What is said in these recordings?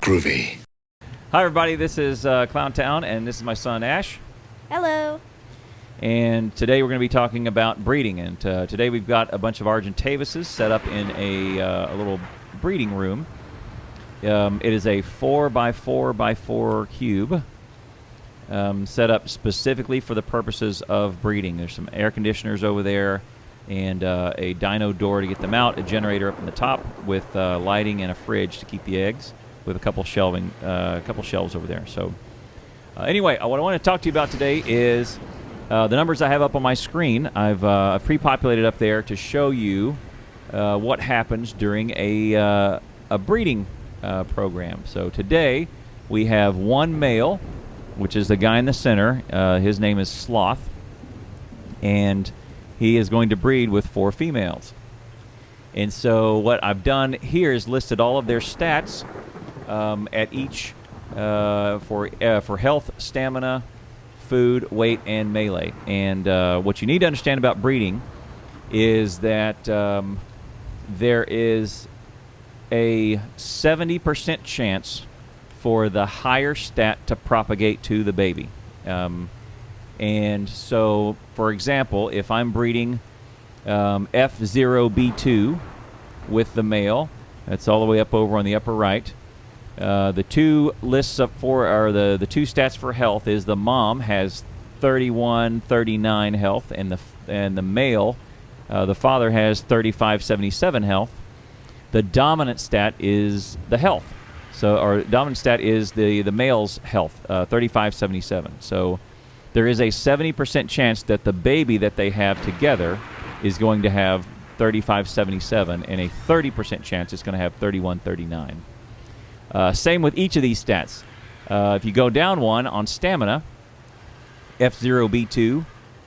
Groovy. Hi everybody, this is Clown Town, and this is my son Ash. Hello. And today we're going to be talking about breeding. And today we've got a bunch of Argentavises set up in a little breeding room. It is a 4x4x4 cube set up specifically for the purposes of breeding. There's some air conditioners over there and a Dino door to get them out, a generator up in the top with lighting and a fridge to keep the eggs, with a couple shelves over there. So anyway, what I want to talk to you about today is the numbers I have up on my screen. I've pre-populated up there to show you what happens during a breeding program. So today we have one male, which is the guy in the center. His name is Sloth, and he is going to breed with 4 females. And so what I've done here is listed all of their stats at each for health, stamina, food, weight, and melee. And what you need to understand about breeding is that there is a 70% chance for the higher stat to propagate to the baby. And so, for example, if I'm breeding F0B2 with the male, that's all the way up over on the upper right. The two lists up for, or the two stats for health is the mom has 31, 39 health, and the male, the father has 35, 77 health. The dominant stat is the health. So, our dominant stat is the male's health, 35, 77. So, there is a 70% chance that the baby that they have together is going to have 35, 77, and a 30% chance it's going to have 31, 39. Same with each of these stats. If you go down one on stamina, F0B2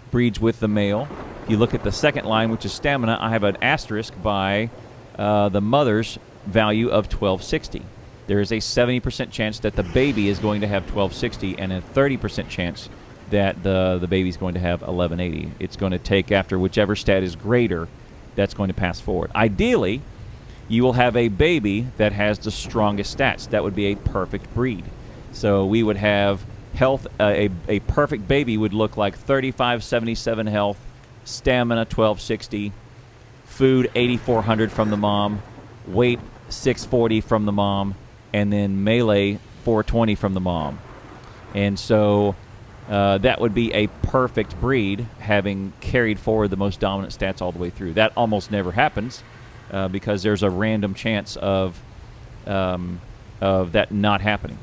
breeds with the male. If you look at the second line, which is stamina, I have an asterisk by the mother's value of 1260. There is a 70% chance that the baby is going to have 1260 and a 30% chance that the baby's going to have 1180. It's going to take after whichever stat is greater, that's going to pass forward. Ideally, you will have a baby that has the strongest stats. That would be a perfect breed. So we would have health, a perfect baby would look like 35, 77 health, stamina 1260, food 8400 from the mom, weight 640 from the mom, and then melee 420 from the mom. And so that would be a perfect breed, having carried forward the most dominant stats all the way through. That almost never happens because there's a random chance of that not happening.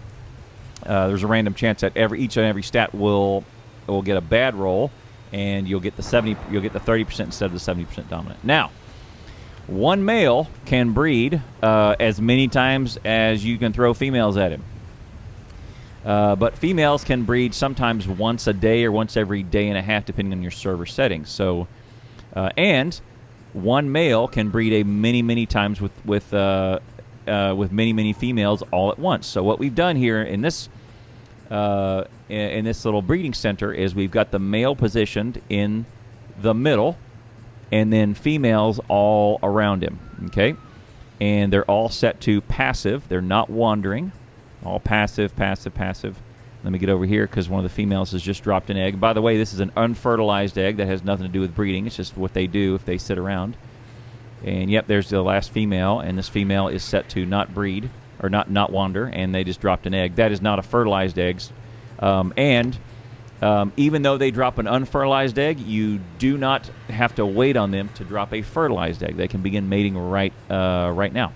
There's a random chance that each and every stat will get a bad roll, and you'll get the 30% instead of the 70% dominant. Now, one male can breed as many times as you can throw females at him. But females can breed sometimes once a day or once every day and a half, depending on your server settings. So, and one male can breed many times with many females all at once. So what we've done here in this little breeding center is we've got the male positioned in the middle, and then females all around him. Okay, and they're all set to passive. They're not wandering. All passive. Let me get over here because one of the females has just dropped an egg. By the way, this is an unfertilized egg that has nothing to do with breeding. It's just what they do if they sit around. And yep, there's the last female, and this female is set to not breed or not wander, and they just dropped an egg. That is not a fertilized egg. Even though they drop an unfertilized egg, you do not have to wait on them to drop a fertilized egg. They can begin mating right now.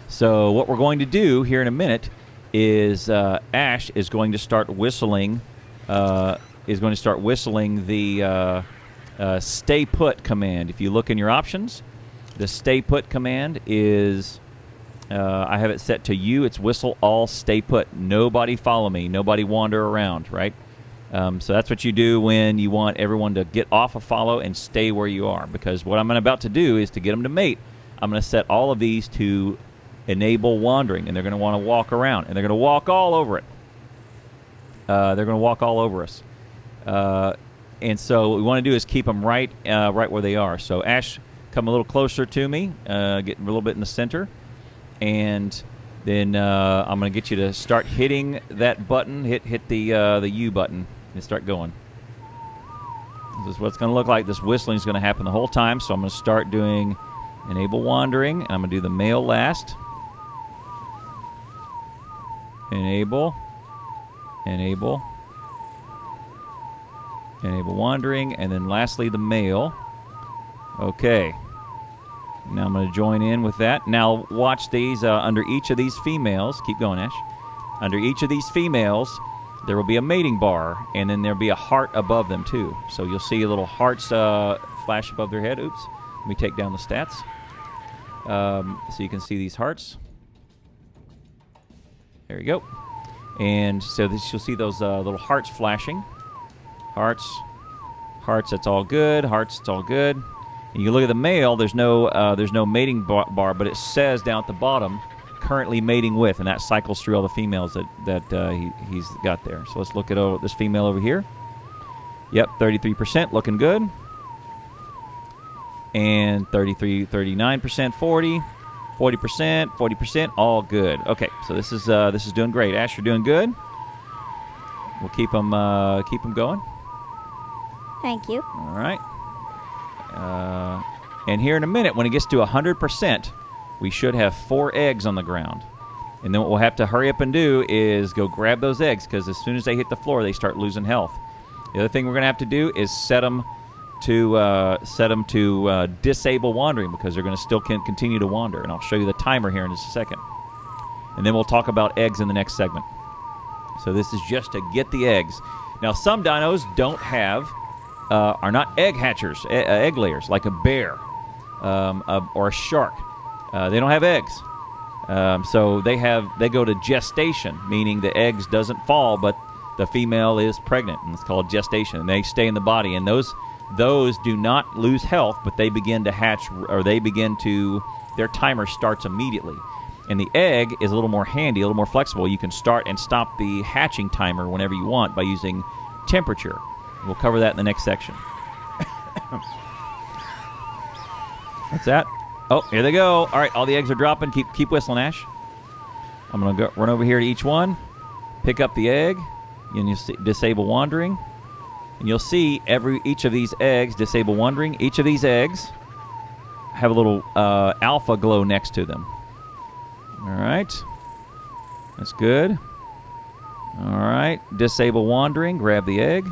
So what we're going to do here in a minute is Ash is going to start whistling. The stay put command. If you look in your options, the stay put command is I have it set to you. It's whistle all stay put. Nobody follow me. Nobody wander around. Right. So that's what you do when you want everyone to get off a follow and stay where you are. Because what I'm about to do is to get them to mate. I'm going to set all of these to enable wandering, and they're going to want to walk around, and they're going to walk all over it. They're going to walk all over us. And so what we want to do is keep them right where they are. So Ash, come a little closer to me, get a little bit in the center, and then I'm going to get you to start hitting that button. Hit the U button and start going. This is what it's going to look like. This whistling is going to happen the whole time. So I'm going to start doing enable wandering. And I'm going to do the male last. Enable. Enable. Enable wandering. And then lastly the male. Okay. Now I'm going to join in with that. Now watch these under each of these females. Keep going, Ash. Under each of these females, there will be a mating bar, and then there'll be a heart above them too. So you'll see little hearts flash above their head. Oops. Let me take down the stats. So you can see these hearts. There you go. And so you'll see those little hearts flashing. Hearts. Hearts, that's all good. Hearts, it's all good. And you look at the male, there's no mating bar, but it says down at the bottom, currently mating with, and that cycles through all the females that he's got there. So let's look at this female over here. Yep, 33%, looking good. And 33, 39%, 40, 40%, 40%, all good. Okay, so this is doing great. Ash, you're doing good. We'll keep them going. Thank you. All right. And here in a minute, when it gets to 100%, we should have 4 eggs on the ground. And then what we'll have to hurry up and do is go grab those eggs, because as soon as they hit the floor, they start losing health. The other thing we're going to have to do is set them to disable wandering, because they're going to still continue to wander. And I'll show you the timer here in just a second. And then we'll talk about eggs in the next segment. So this is just to get the eggs. Now, some dinos don't have... are not egg hatchers, egg layers, like a bear or a shark. They don't have eggs. So they go to gestation, meaning the eggs doesn't fall, but the female is pregnant, and it's called gestation. And they stay in the body, and those do not lose health, but they begin to hatch, or their timer starts immediately. And the egg is a little more handy, a little more flexible. You can start and stop the hatching timer whenever you want by using temperature. We'll cover that in the next section. What's that? Oh, here they go. All right, all the eggs are dropping. Keep whistling, Ash. I'm going to run over here to each one, pick up the egg, and you see, disable wandering. And you'll see each of these eggs disable wandering. Each of these eggs have a little alpha glow next to them. All right. That's good. All right. Disable wandering. Grab the egg.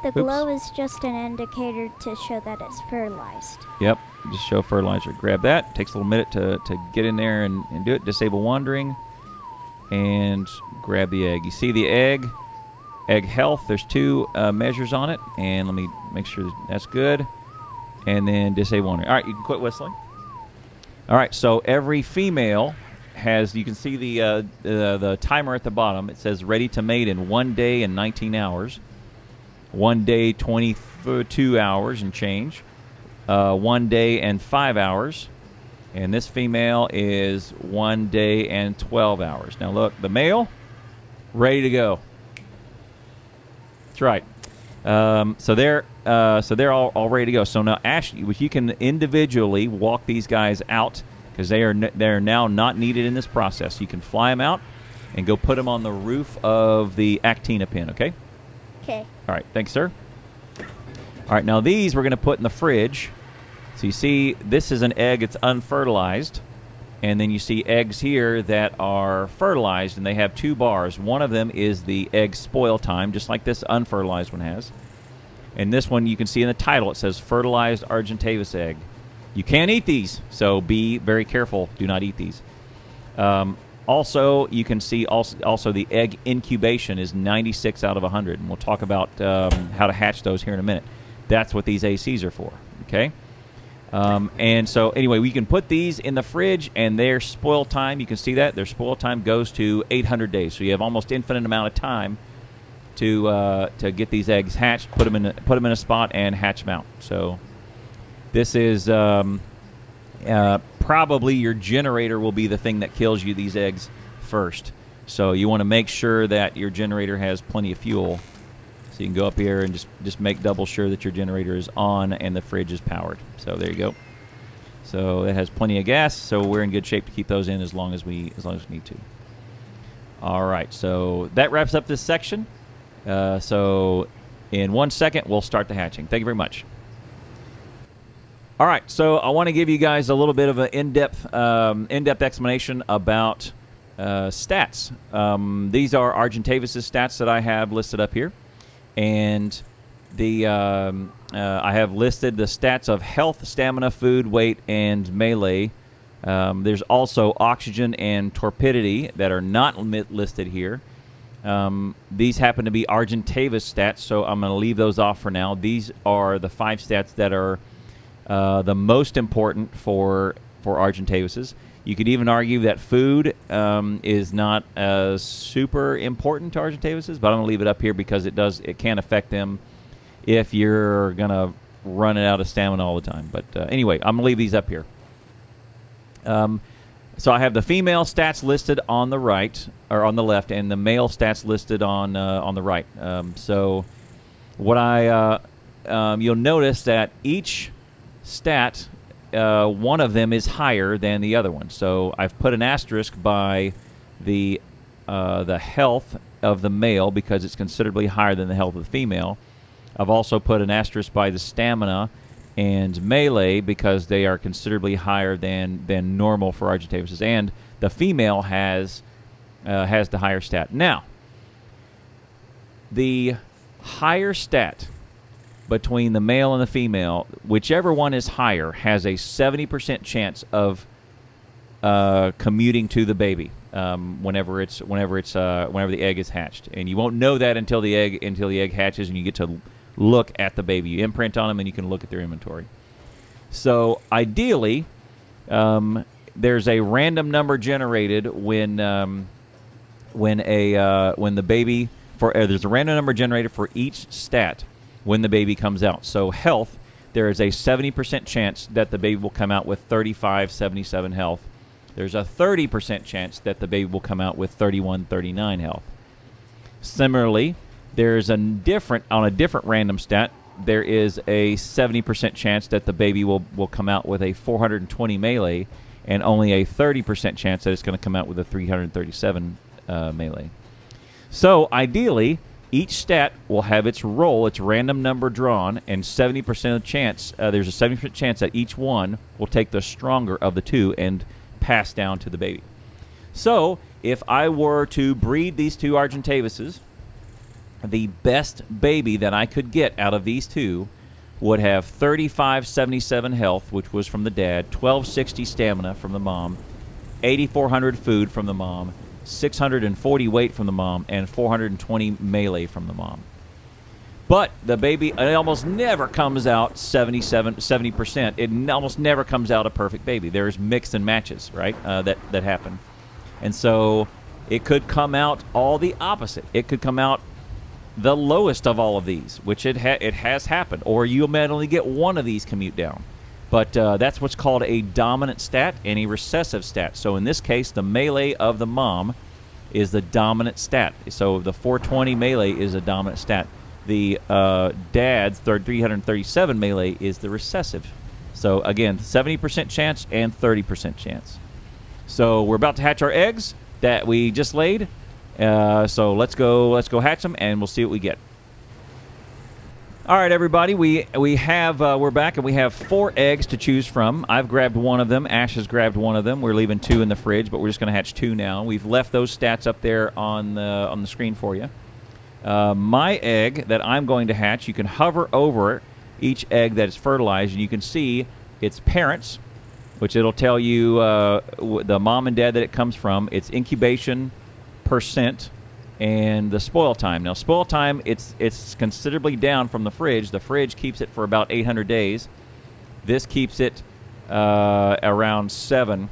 The glow is just an indicator to show that it's fertilized. Yep, just show fertilizer. Grab that. Takes a little minute to get in there and do it. Disable wandering. And grab the egg. You see the egg health. There's 2 measures on it. And let me make sure that's good. And then disable wandering. All right, you can quit whistling. All right, so every female has, you can see the timer at the bottom. It says ready to mate in 1 day and 19 hours. 1 day, 22 hours and change. 1 day and 5 hours. And this female is 1 day and 12 hours. Now look, the male, ready to go. That's right. So they're all ready to go. So now, Ash, you can individually walk these guys out, because they're now not needed in this process. You can fly them out and go put them on the roof of the Actina pen, okay? Okay. All right, thanks, sir. All right, now these we're going to put in the fridge. So you see, this is an egg, it's unfertilized. And then you see eggs here that are fertilized, and they have 2 bars. One of them is the egg spoil time, just like this unfertilized one has. And this one, you can see in the title, it says fertilized Argentavis egg. You can't eat these, so be very careful. Do not eat these. Also, you can see also the egg incubation is 96 out of 100, and we'll talk about how to hatch those here in a minute. That's what these ACs are for, okay? And so, anyway, we can put these in the fridge, and their spoil time, you can see that, their spoil time goes to 800 days. So you have almost infinite amount of time to get these eggs hatched, put them in a spot, and hatch them out. So this is... probably your generator will be the thing that kills you these eggs first. So you want to make sure that your generator has plenty of fuel. So you can go up here and just make double sure that your generator is on and the fridge is powered. So there you go. So it has plenty of gas, so we're in good shape to keep those in as long as we need to. All right, so that wraps up this section. So in 1 second, we'll start the hatching. Thank you very much. All right, so I want to give you guys a little bit of an in-depth explanation about stats. These are Argentavis' stats that I have listed up here, and I have listed the stats of health, stamina, food, weight, and melee. There's also oxygen and torpidity that are not listed here. These happen to be Argentavis stats, so I'm going to leave those off for now. These are the 5 stats that are the most important for Argentavises. You could even argue that food is not super important to Argentavises, but I'm going to leave it up here because it can affect them if you're going to run it out of stamina all the time. But anyway, I'm going to leave these up here. So I have the female stats listed on the right, or on the left, and the male stats listed on the right. So what you'll notice that each stat, one of them is higher than the other one. So I've put an asterisk by the health of the male because it's considerably higher than the health of the female. I've also put an asterisk by the stamina and melee because they are considerably higher than normal for Argentavises, and the female has the higher stat. Now, the higher stat between the male and the female, whichever one is higher, has a 70% chance of commuting to the baby whenever the egg is hatched, and you won't know that until the egg hatches and you get to look at the baby. You imprint on them and you can look at their inventory. So ideally, there's a random number generated when the baby there's a random number generated for each stat when the baby comes out. So health, there is a 70% chance that the baby will come out with 35-77 health. There's a 30% chance that the baby will come out with 31-39 health. Similarly, there's on a different random stat, there is a 70% chance that the baby will come out with a 420 melee, and only a 30% chance that it's going to come out with a 337 melee. So ideally, each stat will have its roll, its random number drawn, and 70% of chance there's a 70% chance that each one will take the stronger of the two and pass down to the baby. So if I were to breed these two Argentavises, the best baby that I could get out of these two would have 35-77 health, which was from the dad, 1260 stamina from the mom, 8400 food from the mom, 640 weight from the mom, and 420 melee from the mom. But the baby, it almost never comes out 70%. It almost never comes out a perfect baby. There's mix and matches, right, that happen. And so it could come out all the opposite. It could come out the lowest of all of these, which it has happened, or you might only get one of these commute down. But that's what's called a dominant stat and a recessive stat. So in this case, the melee of the mom is the dominant stat. So the 420 melee is a dominant stat. The dad's 337 melee is the recessive. So again, 70% chance and 30% chance. So we're about to hatch our eggs that we just laid. So let's go hatch them, and we'll see what we get. All right, everybody, we're back, and we have 4 eggs to choose from. I've grabbed one of them. Ash has grabbed one of them. We're leaving 2 in the fridge, but we're just going to hatch 2 now. We've left those stats up there on the screen for you. My egg that I'm going to hatch, you can hover over each egg that is fertilized, and you can see its parents, which it'll tell you the mom and dad that it comes from, its incubation percent, and the spoil time. Now, spoil time, it's considerably down from the fridge. The fridge keeps it for about 800 days. This keeps it around 7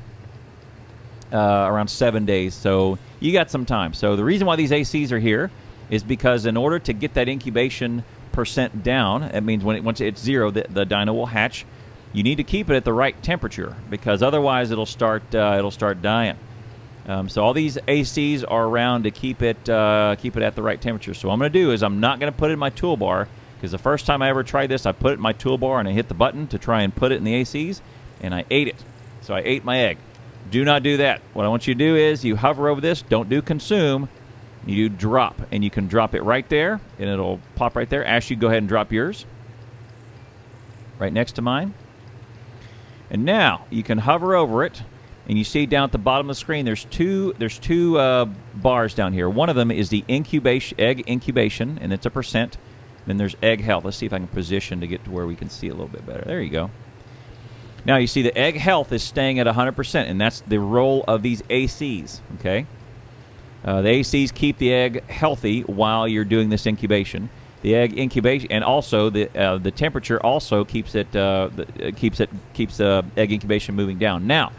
days. So you got some time. So the reason why these ACs are here is because in order to get that incubation percent down, that means once it's 0, the dino will hatch. You need to keep it at the right temperature, because otherwise it'll start dying. So all these ACs are around to keep it at the right temperature. So what I'm going to do is I'm not going to put it in my toolbar, because the first time I ever tried this, I put it in my toolbar and I hit the button to try and put it in the ACs, and I ate it. So I ate my egg. Do not do that. What I want you to do is you hover over this. Don't do consume. You do drop, and you can drop it right there, and it'll pop right there. Ash, you go ahead and drop yours right next to mine. And now you can hover over it, and you see down at the bottom of the screen there's two bars down here. One of them is the egg incubation, and it's a percent. Then there's egg health. Let's see if I can position to get to where we can see a little bit better. There you go. Now you see the egg health is staying at 100%, and that's the role of these ACs. Okay, the ACs keep the egg healthy while you're doing this incubation. The egg incubation, and also the temperature also keeps it keeps the egg incubation moving down. Now,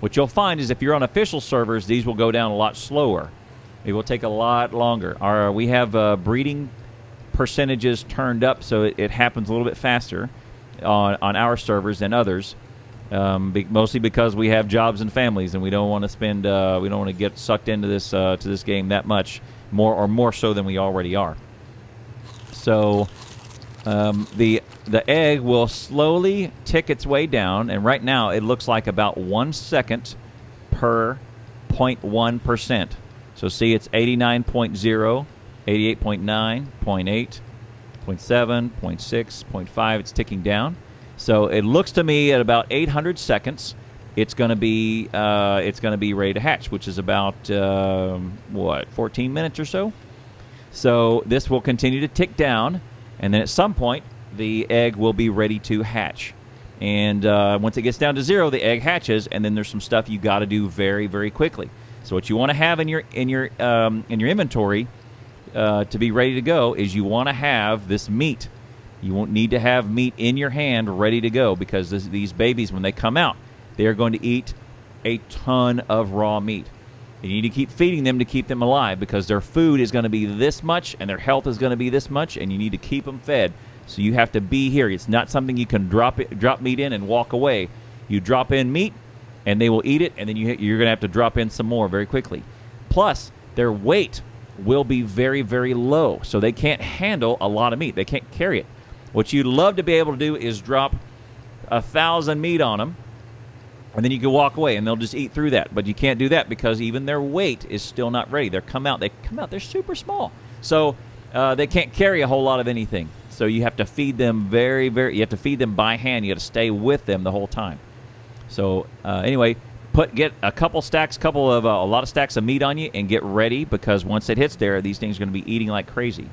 what you'll find is if you're on official servers, these will go down a lot slower. It will take a lot longer. We have breeding percentages turned up, so it happens a little bit faster on our servers than others, mostly because we have jobs and families, and we don't want to spend we don't want to get sucked into this to this game that much more so than we already are. So the egg will slowly tick its way down, and right now it looks like about 1 second per 0.1%. So see, it's 89.0, 88.9, 0.8, 0.7, 0.6, 0.5. It's ticking down. So it looks to me at about 800 seconds, it's going to be ready to hatch, which is about 14 minutes or so. So this will continue to tick down, and then at some point the egg will be ready to hatch. And once it gets down to 0, the egg hatches, and then there's some stuff you got to do very, very quickly. So what you want to have in your inventory to be ready to go is you want to have this meat. You won't need to have meat in your hand ready to go, because these babies, when they come out, they are going to eat a ton of raw meat. You need to keep feeding them to keep them alive, because their food is going to be this much and their health is going to be this much, and you need to keep them fed. So you have to be here. It's not something you can drop meat in and walk away. You drop in meat and they will eat it, and then you're going to have to drop in some more very quickly. Plus, their weight will be very, very low, so they can't handle a lot of meat. They can't carry it. What you'd love to be able to do is drop 1,000 meat on them, and then you can walk away, and they'll just eat through that. But you can't do that because even their weight is still not ready. They come out, they're super small. So they can't carry a whole lot of anything. So you have to feed them you have to feed them by hand. You have to stay with them the whole time. So anyway, get a lot of stacks of meat on you and get ready, because once it hits there, these things are going to be eating like crazy.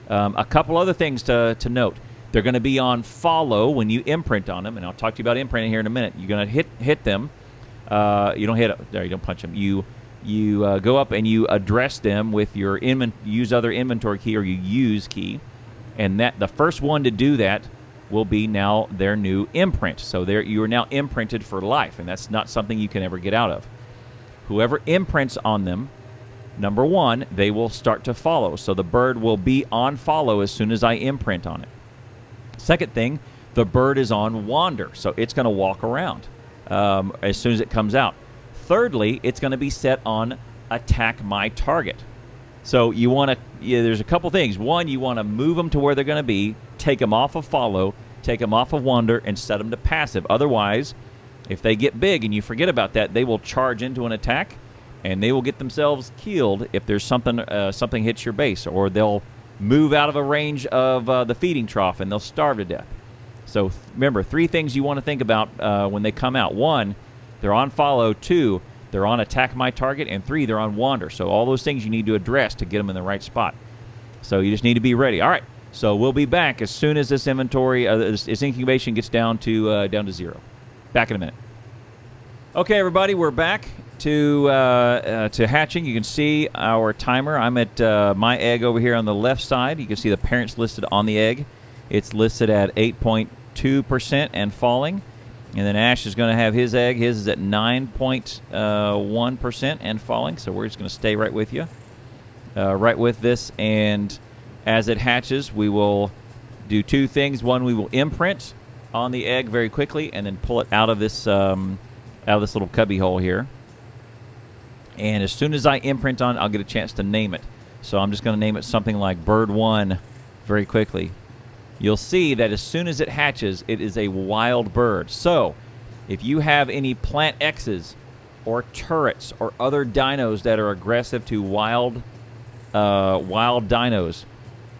A couple other things to note. They're going to be on follow when you imprint on them, and I'll talk to you about imprinting here in a minute. You're going to hit them. You don't hit it. There, you don't punch them. You go up and you address them with your use other inventory key, or you use key, and the first one to do that will be now their new imprint. So you are now imprinted for life, and that's not something you can ever get out of. Whoever imprints on them, number one, they will start to follow. So the bird will be on follow as soon as I imprint on it. Second thing, the bird is on wander, so it's going to walk around as soon as it comes out. Thirdly, it's going to be set on attack my target. So you want to, there's a couple things. One, you want to move them to where they're going to be, take them off of follow, take them off of wander, and set them to passive. Otherwise, if they get big and you forget about that, they will charge into an attack, and they will get themselves killed if there's something hits your base, or they'll move out of a range of the feeding trough and they'll starve to death. So remember, 3 things you want to think about when they come out. 1, they're on follow. 2, they're on attack my target. And 3, they're on wander. So all those things you need to address to get them in the right spot. So you just need to be ready. All right. So we'll be back as soon as this inventory, this incubation gets down to 0. Back in a minute. Okay, everybody, we're back to hatching. You can see our timer. I'm at my egg over here on the left side. You can see the parents listed on the egg. It's listed at 8.2% and falling. And then Ash is going to have his egg. His is at 9.1% and falling. So we're just going to stay right with you, right with this. And as it hatches, we will do 2 things. One, we will imprint on the egg very quickly, and then pull it out of this little cubby hole here. And as soon as I imprint on it, I'll get a chance to name it. So I'm just going to name it something like Bird 1 very quickly. You'll see that as soon as it hatches, it is a wild bird. So If you have any plant X's or turrets or other dinos that are aggressive to wild dinos,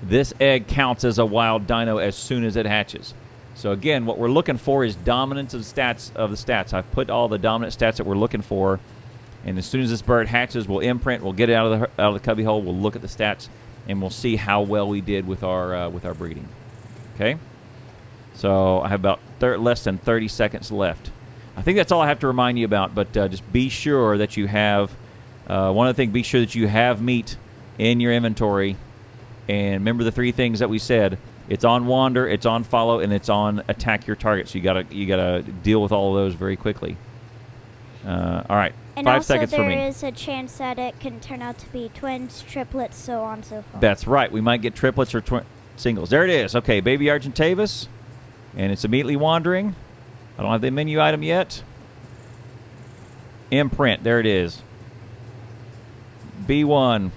this egg counts as a wild dino as soon as it hatches. So again, what we're looking for is dominance of the stats. I've put all the dominant stats that we're looking for, and as soon as this bird hatches, we'll imprint, we'll get it out of the cubby hole, we'll look at the stats, and we'll see how well we did with our breeding. Okay? So I have about less than 30 seconds left. I think that's all I have to remind you about, but just be sure that you have, one of the things, be sure that you have meat in your inventory, and remember the 3 things that we said. It's on wander, it's on follow, and it's on attack your target. So you gotta deal with all of those very quickly. All right, and 5 seconds for me. And also there is a chance that it can turn out to be twins, triplets, so on and so forth. That's right. We might get triplets or singles. There it is. Okay, baby Argentavis, and it's immediately wandering. I don't have the menu item yet. Imprint. There it is. B1.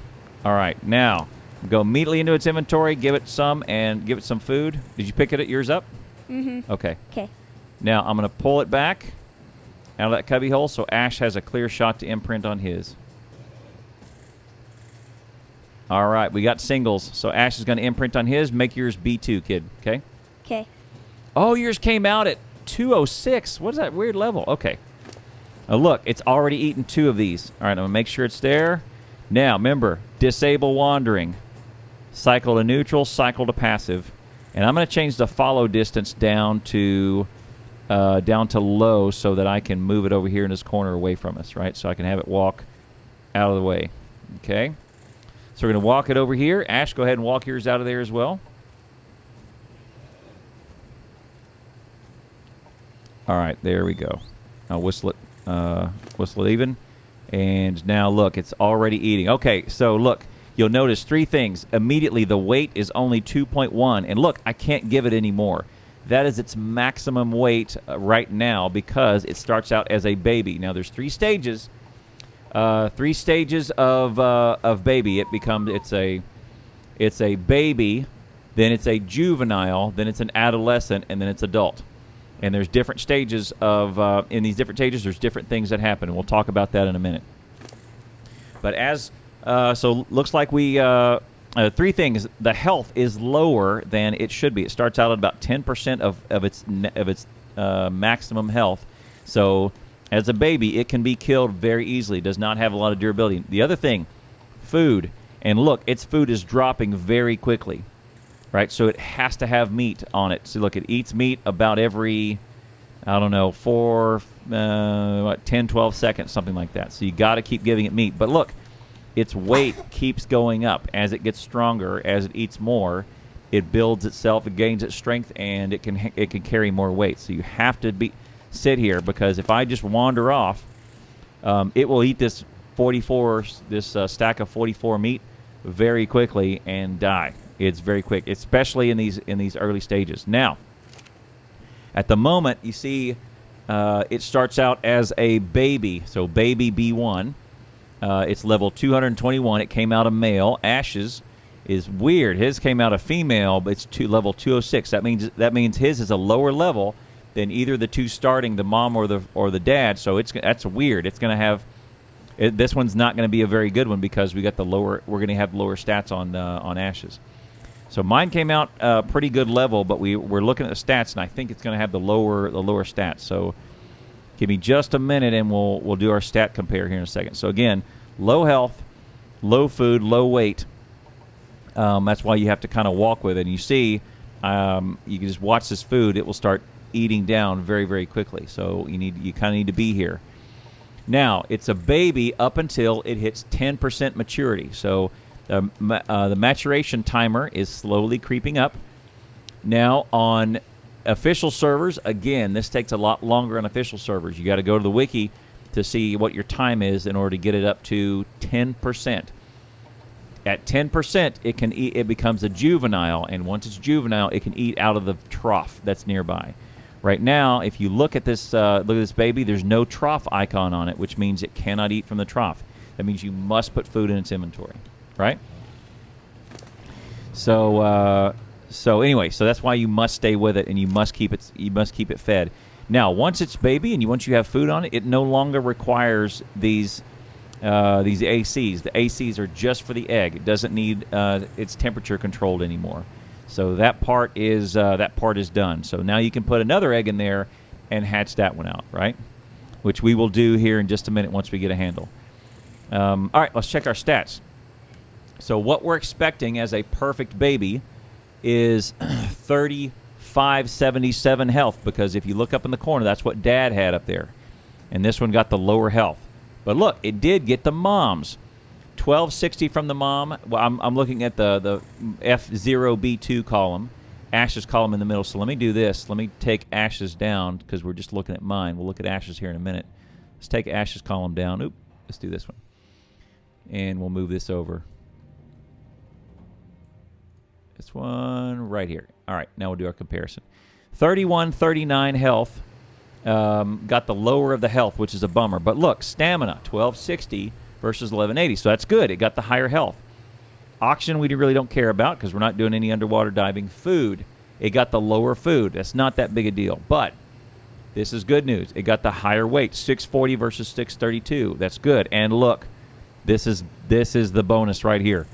All right, now go immediately into its inventory, give it some, and give it some food. Did you pick yours up? Mm-hmm. Okay. Okay. Now I'm going to pull it back out of that cubby hole so Ash has a clear shot to imprint on his. All right, we got singles. So Ash is going to imprint on his. Make yours B2, kid. Okay? Okay. Oh, yours came out at 206. What is that weird level? Okay. Now look, it's already eaten 2 of these. All right, I'm going to make sure it's there. Now, remember, disable wandering. Cycle to neutral, cycle to passive. And I'm going to change the follow distance down to low so that I can move it over here in this corner away from us, right? So I can have it walk out of the way. Okay? So we're going to walk it over here. Ash, go ahead and walk yours out of there as well. All right, there we go. I'll whistle it even. And now look, it's already eating. Okay, so look, you'll notice 3 things. Immediately, the weight is only 2.1. And look, I can't give it any more. That is its maximum weight right now because it starts out as a baby. Now, there's 3 stages. 3 stages of baby. It's a baby, then it's a juvenile, then it's an adolescent, and then it's adult. And there's different stages of, in these different stages, there's different things that happen, and we'll talk about that in a minute. But so looks like 3 things. The health is lower than it should be. It starts out at about 10% of its maximum health. So as a baby, it can be killed very easily. It does not have a lot of durability. The other thing, food. And look, its food is dropping very quickly. Right, so it has to have meat on it. So look, it eats meat about every, I don't know, 10, 12 seconds, something like that. So you got to keep giving it meat. But look, its weight keeps going up. As it gets stronger, as it eats more, it builds itself, it gains its strength, and it can carry more weight. So you have to sit here because if I just wander off, it will eat this stack of 44 meat very quickly and die. It's very quick, especially in these early stages. Now, at the moment, you see it starts out as a baby, so baby B1. It's level 221. It came out a male. Ash's is weird. His came out a female, but it's level 206. That means his is a lower level than either the 2 starting, the mom or the dad. So that's weird. It's going to have this one's not going to be a very good one because we're going to have lower stats on Ash's. So mine came out pretty good level, but we're looking at the stats, and I think it's going to have the lower stats. So give me just a minute, and we'll do our stat compare here in a second. So again, low health, low food, low weight. That's why you have to kind of walk with it. And you see, you can just watch this food; it will start eating down very, very quickly. So you kind of need to be here. Now it's a baby up until it hits 10% maturity. So the maturation timer is slowly creeping up. Now, on official servers, again, this takes a lot longer on official servers. You got to go to the wiki to see what your time is in order to get it up to 10%. At 10%, it becomes a juvenile, and once it's juvenile, it can eat out of the trough that's nearby. Right now, if you look at this baby, there's no trough icon on it, which means it cannot eat from the trough. That means you must put food in its inventory. Right? So anyway, so that's why you must stay with it, and you must keep it fed. Now, once it's baby and once you have food on it, it no longer requires these ACs. The ACs are just for the egg. It doesn't need its temperature controlled anymore. So that part is done. So now you can put another egg in there and hatch that one out, right? Which we will do here in just a minute once we get a handle. All right, let's check our stats. So what we're expecting as a perfect baby is 3577 health, because if you look up in the corner, that's what Dad had up there. And this one got the lower health. But look, it did get the mom's. 1260 from the mom. Well, I'm looking at the F0B2 column. Ash's column in the middle. So let me do this. Let me take Ash's down because we're just looking at mine. We'll look at Ash's here in a minute. Let's take Ash's column down. Oop, let's do this one. And we'll move this over. This one right here. All right, now we'll do our comparison. 3139 health. Got the lower of the health, which is a bummer. But look, stamina, 1260 versus 1180. So that's good. It got the higher health. Oxygen we really don't care about because we're not doing any underwater diving. Food, it got the lower food. That's not that big a deal. But this is good news. It got the higher weight, 640 versus 632. That's good. And look, this is the bonus right here.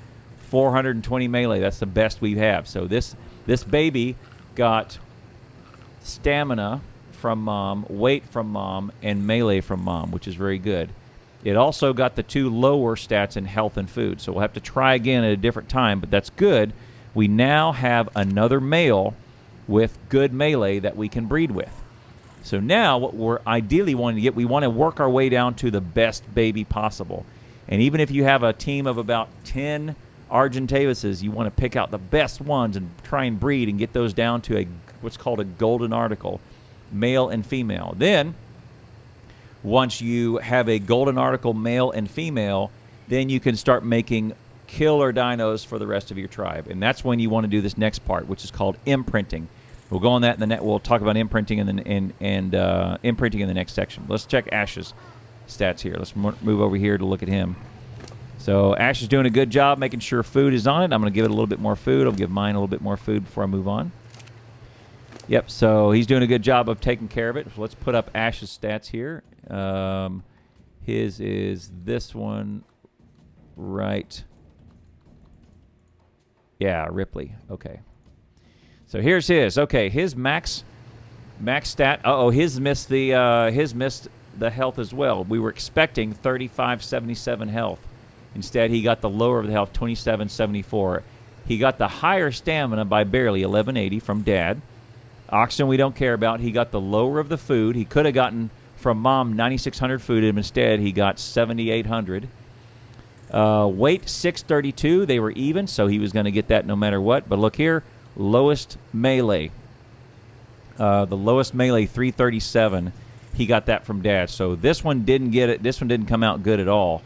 420 melee. That's the best we have. So this baby got stamina from mom, weight from mom, and melee from mom, which is very good. It also got the two lower stats in health and food. So we'll have to try again at a different time, but that's good. We now have another male with good melee that we can breed with. So now what we're ideally wanting to get, we want to work our way down to the best baby possible. And even if you have a team of about 10 Argentavises, you want to pick out the best ones and try and breed and get those down to what's called a golden article, male and female. Then, once you have a golden article male and female, then you can start making killer dinos for the rest of your tribe. And that's when you want to do this next part, which is called imprinting. We'll go on that in the we'll talk about imprinting imprinting in the next section. Let's check Ash's stats here. Let's move over here to look at him. So Ash is doing a good job making sure food is on it. I'm going to give it a little bit more food. I'll give mine a little bit more food before I move on. Yep, so he's doing a good job of taking care of it. So let's put up Ash's stats here. His is this one right. Yeah, Ripley. Okay. So here's his. Okay, his max stat. His missed the health as well. We were expecting 3577 health. Instead, he got the lower of the health, 2774. He got the higher stamina by barely, 1180 from Dad. Oxygen we don't care about. He got the lower of the food. He could have gotten from Mom 9600 food, and instead he got 7800. Weight 632. They were even, so he was going to get that no matter what. But look here, lowest melee. The lowest melee, 337. He got that from Dad. So this one didn't get it. This one didn't come out good at all.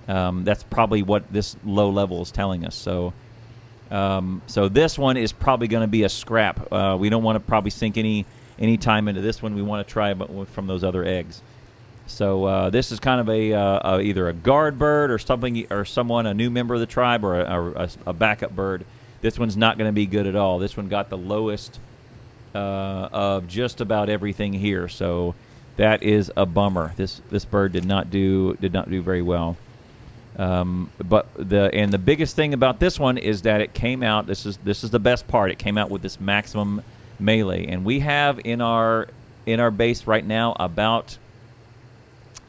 That's probably what this low level is telling us. So this one is probably going to be a scrap. We don't want to probably sink any time into this one. We want to try from those other eggs. So this is kind of either a guard bird or something, or a new member of the tribe, or a backup bird. This one's not going to be good at all. This one got the lowest of just about everything here. So that is a bummer. This bird did not do very well. But the biggest thing about this one is that it came out. This is the best part. It came out with this maximum melee, and we have in our base right now about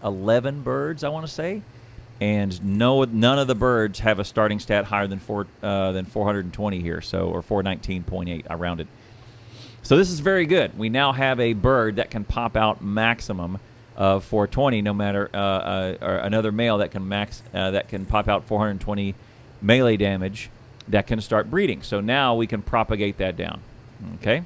11 birds, I want to say, and none of the birds have a starting stat higher than 420 here, so, or 419.8. I rounded. So this is very good. We now have a bird that can pop out maximum of 420, no matter or another male that can pop out 420 melee damage that can start breeding. So now we can propagate that down. Okay,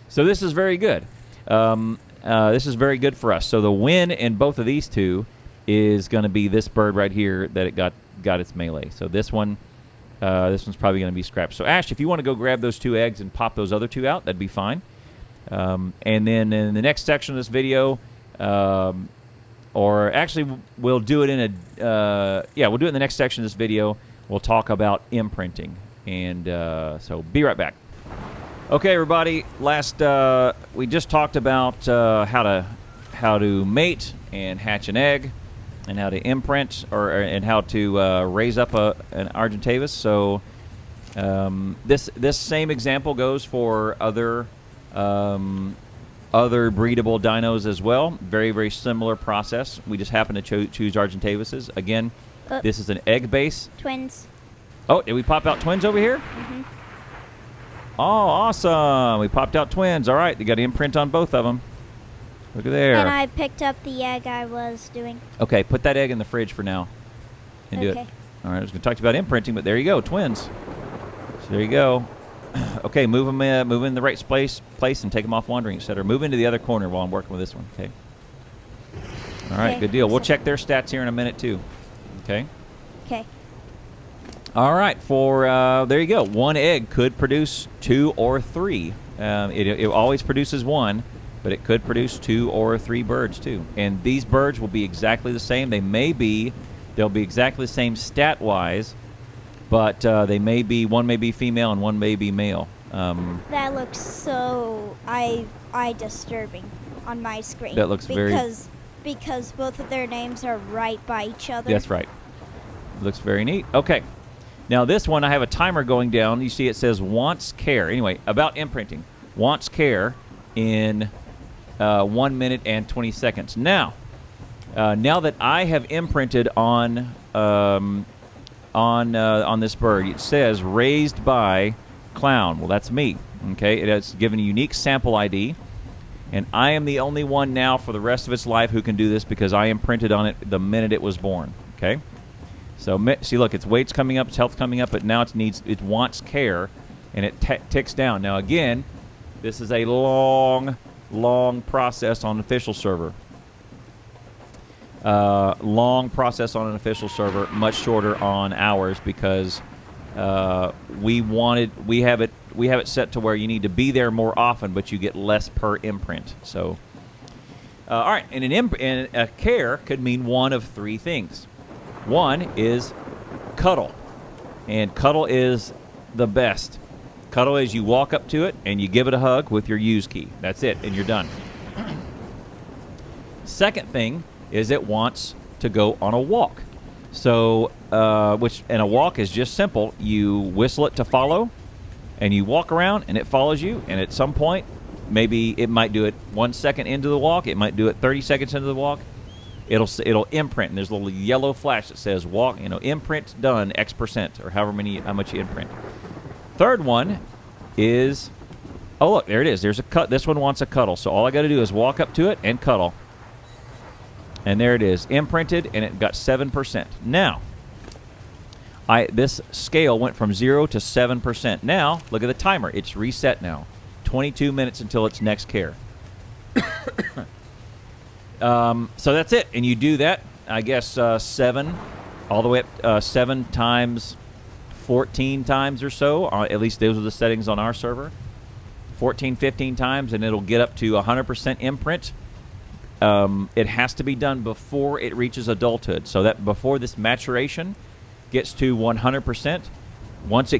so this is very good. This is very good for us. So the win in both of these two is going to be this bird right here that it got its melee. So this one's probably going to be scrapped. So Ash, if you want to go grab those two eggs and pop those other two out, that'd be fine. And then in the next section of this video, or actually we'll do it in we'll do it in the next section of this video. We'll talk about imprinting. And so be right back. Okay, everybody. Last we just talked about how to mate and hatch an egg, and how to imprint and how to raise up an Argentavis. So this same example goes for other breedable dinos as well. Very, very similar process. We just happen to choose Argentavises. Again, this is an egg base. Twins. Oh, did we pop out twins over here? Mm-hmm. Oh, awesome. We popped out twins. All right, they got an imprint on both of them. Look at there. And I picked up the egg I was doing. Okay, put that egg in the fridge for now. And do it. All right, I was going to talk to you about imprinting, but there you go, twins. So there you go. Okay, move them in the right place and take them off wandering, etc. Move into the other corner while I'm working with this one. Okay. All right, good deal. We'll check their stats here in a minute too. Okay. Okay. All right, there you go. One egg could produce 2 or 3. It always produces 1, but it could produce 2 or 3 birds too. And these birds will be exactly the same. They'll be exactly the same stat-wise, but one may be female and one may be male. That looks so eye disturbing on my screen. That looks because both of their names are right by each other. That's right. Looks very neat. Okay. Now this one, I have a timer going down. You see it says wants care. Anyway, about imprinting. Wants care in 1 minute and 20 seconds. Now that I have imprinted on this bird, it says raised by Clown. Well, that's me. Okay, it has given a unique sample ID, and I am the only one now for the rest of its life who can do this because I imprinted on it the minute it was born. Okay. So see, look, its weight's coming up, its health's coming up, but now it wants care, and it ticks down. Now again, this is a long process on an official server. Long process on an official server, much shorter on ours because we have it set to where you need to be there more often, but you get less per imprint. So, all right, and a care could mean one of 3 things. One is cuddle, and cuddle is the best. Cuddle is you walk up to it and you give it a hug with your use key. That's it, and you're done. Second thing is it wants to go on a walk. So, and a walk is just simple. You whistle it to follow, and you walk around, and it follows you, and at some point, maybe it might do it 1 second into the walk, it might do it 30 seconds into the walk. It'll imprint, and there's a little yellow flash that says walk, imprint done X%, or how much you imprint. Third one is, oh look, there it is. There's a cut. This one wants a cuddle, so all I got to do is walk up to it and cuddle. And there it is, imprinted, and it got 7%. Now, this scale went from 0 to 7%. Now, look at the timer. It's reset now. 22 minutes until its next care. So that's it, and you do that, I guess, 7, all the way up 7 times 14 times or so. At least those are the settings on our server. 14, 15 times, and it'll get up to 100% imprint. It has to be done before it reaches adulthood, so that before this maturation gets to 100%, once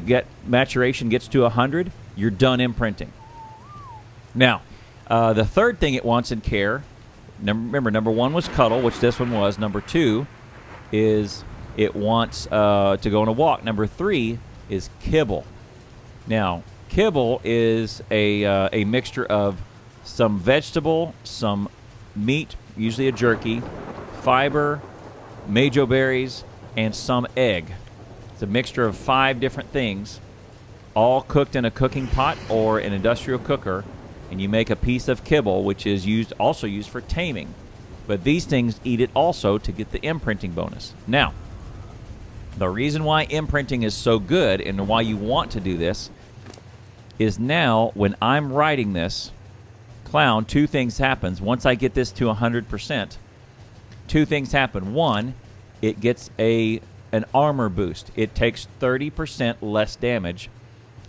maturation gets to 100, you're done imprinting. Now, the third thing it wants in care. Remember, number 1 was cuddle, which this one was. Number 2 is it wants to go on a walk. Number 3 is kibble. Now, kibble is a mixture of some vegetable, some meat, usually a jerky, fiber, majo berries, and some egg. It's a mixture of 5 different things, all cooked in a cooking pot or an industrial cooker. And you make a piece of kibble, which is also used for taming. But these things eat it also to get the imprinting bonus. Now, the reason why imprinting is so good and why you want to do this is now when I'm writing this, Clown, 2 things happens. Once I get this to 100%, 2 things happen. 1, it gets an armor boost. It takes 30% less damage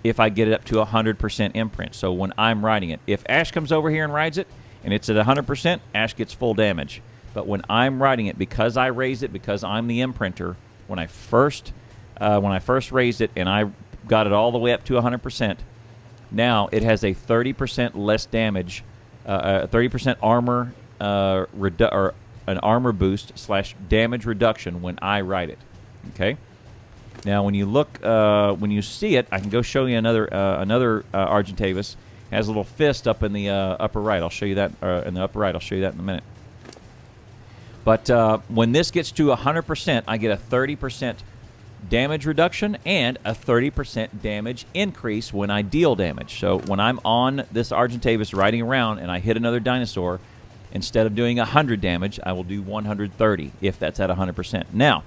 if I get it up to 100% imprint. So when I'm riding it, if Ash comes over here and rides it and it's at 100%, Ash gets full damage. But when I'm riding it, because I raised it, because I'm the imprinter, when I first raised it and I got it all the way up to 100%, Now it has a 30% less damage, 30% armor or an armor boost / damage reduction when I ride it. Okay. Now when you look, when you see it, I can go show you another Argentavis. It has a little fist up in the upper right. I'll show you that in the upper right. I'll show you that in a minute. But when this gets to 100%, I get a 30% damage reduction and a 30% damage increase when I deal damage. So when I'm on this Argentavis riding around and I hit another dinosaur, instead of doing 100 damage, I will do 130 if that's at 100%. Now,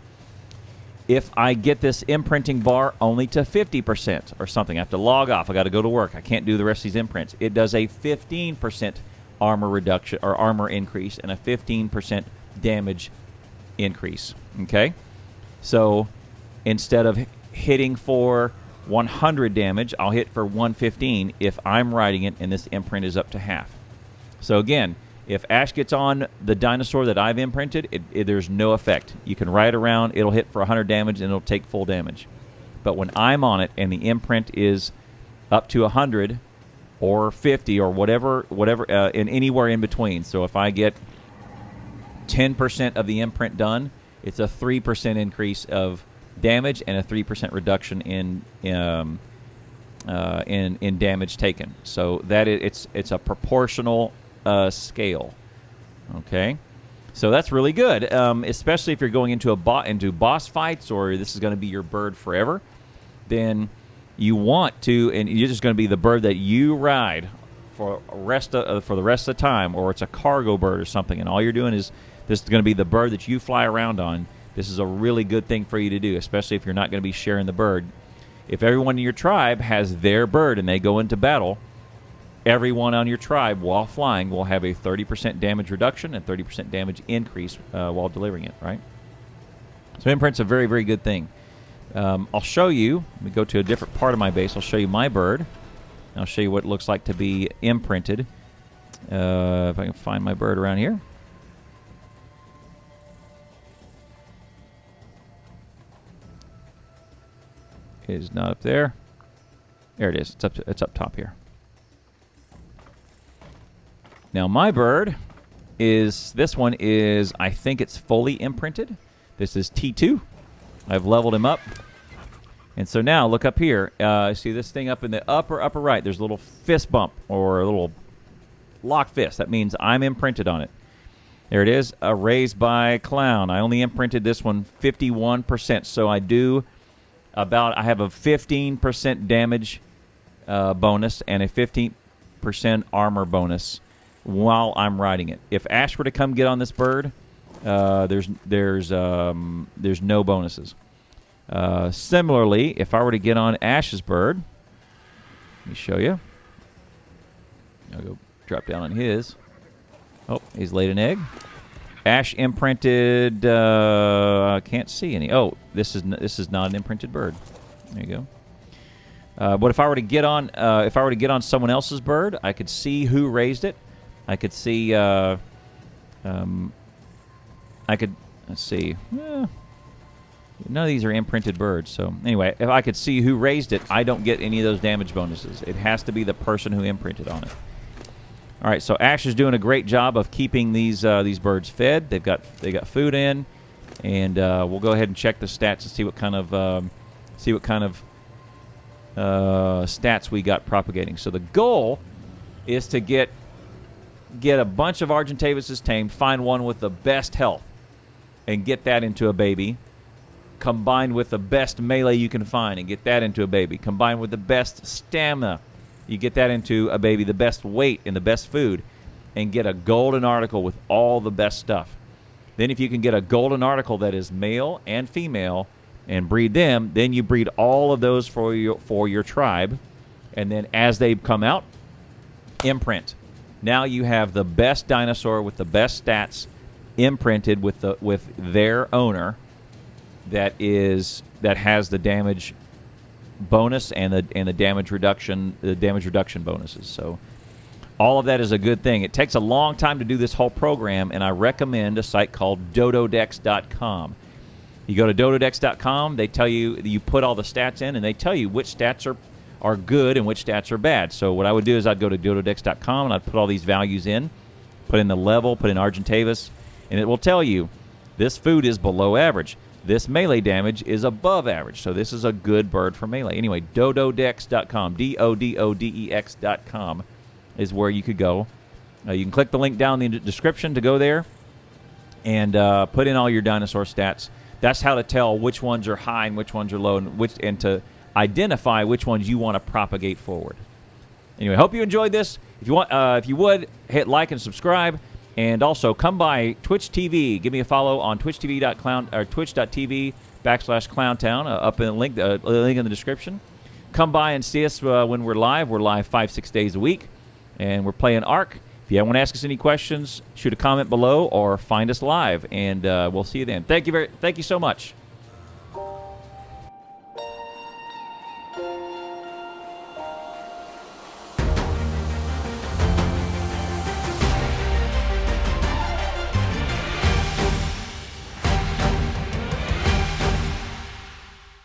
if I get this imprinting bar only to 50% or something, I have to log off, I got to go to work, I can't do the rest of these imprints, it does a 15% armor reduction or armor increase and a 15% damage increase. Okay? So instead of hitting for 100 damage, I'll hit for 115 if I'm riding it and this imprint is up to half. So again, if Ash gets on the dinosaur that I've imprinted, there's no effect. You can ride around, it'll hit for 100 damage, and it'll take full damage. But when I'm on it and the imprint is up to 100 or 50 or whatever, in anywhere in between. So if I get 10% of the imprint done, it's a 3% increase of damage and a 3% reduction in damage taken. So that it's a proportional scale. Okay, so that's really good, especially if you're going into into boss fights, or this is going to be your bird forever. Then you want to, and you're just going to be the bird that you ride for the rest of the time, or it's a cargo bird or something, and all you're doing is this is going to be the bird that you fly around on. This is a really good thing for you to do, especially if you're not going to be sharing the bird. If everyone in your tribe has their bird and they go into battle, everyone on your tribe while flying will have a 30% damage reduction and 30% damage increase while delivering it, right? So imprint's a very, very good thing. I'll show you. Let me go to a different part of my base. I'll show you my bird. I'll show you what it looks like to be imprinted. If I can find my bird around here. It is not up there. There it is. It's up top here. Now my bird is, this one is, I think it's fully imprinted. This is T2. I've leveled him up. And so now look up here. See this thing up in the upper right. There's a little fist bump or a little lock fist. That means I'm imprinted on it. There it is, raised by clown. I only imprinted this one 51%. So I have a 15% damage bonus and a 15% armor bonus while I'm riding it. If Ash were to come get on this bird, there's no bonuses. Similarly, if I were to get on Ash's bird, let me show you. I'll go drop down on his. Oh, he's laid an egg. Ash imprinted. I can't see any. Oh, this is not an imprinted bird. There you go. But if I were to get on someone else's bird, I could see who raised it. I could see. Let's see. None of these are imprinted birds. So anyway, if I could see who raised it, I don't get any of those damage bonuses. It has to be the person who imprinted on it. All right, so Ash is doing a great job of keeping these birds fed. They got food in, and we'll go ahead and check the stats and see what kind of stats we got propagating. So the goal is to get a bunch of Argentavises tamed, find one with the best health, and get that into a baby. Combined with the best melee you can find and get that into a baby. Combined with the best stamina, you get that into a baby, the best weight and the best food, and get a golden article with all the best stuff. Then if you can get a golden article that is male and female and breed them, then you breed all of those for your tribe. And then as they come out, imprint. Now you have the best dinosaur with the best stats imprinted with their owner that has the damage bonus and the damage reduction bonuses. So all of that is a good thing. It takes a long time to do this whole program, and I recommend a site called dododex.com. You go to dododex.com, they tell you put all the stats in, and they tell you which stats are good and which stats are bad. So what I would do is I'd go to dododex.com and I'd put all these values in, put in the level, put in Argentavis, and it will tell you this food is below average. This melee damage is above average. So this is a good bird for melee. Anyway, dododex.com, dododex.com is where you could go. You can click the link down in the description to go there and put in all your dinosaur stats. That's how to tell which ones are high and which ones are low, and to identify which ones you want to propagate forward. Anyway, hope you enjoyed this. If you would, hit like and subscribe, and also come by Twitch TV. Give me a follow on twitch.tv/Clowntown. Up in the link in the description. Come by and see us when we're live. We're live 5-6 days a week, and we're playing ARK. If you want to ask us any questions, shoot a comment below or find us live, and we'll see you then. Thank you so much.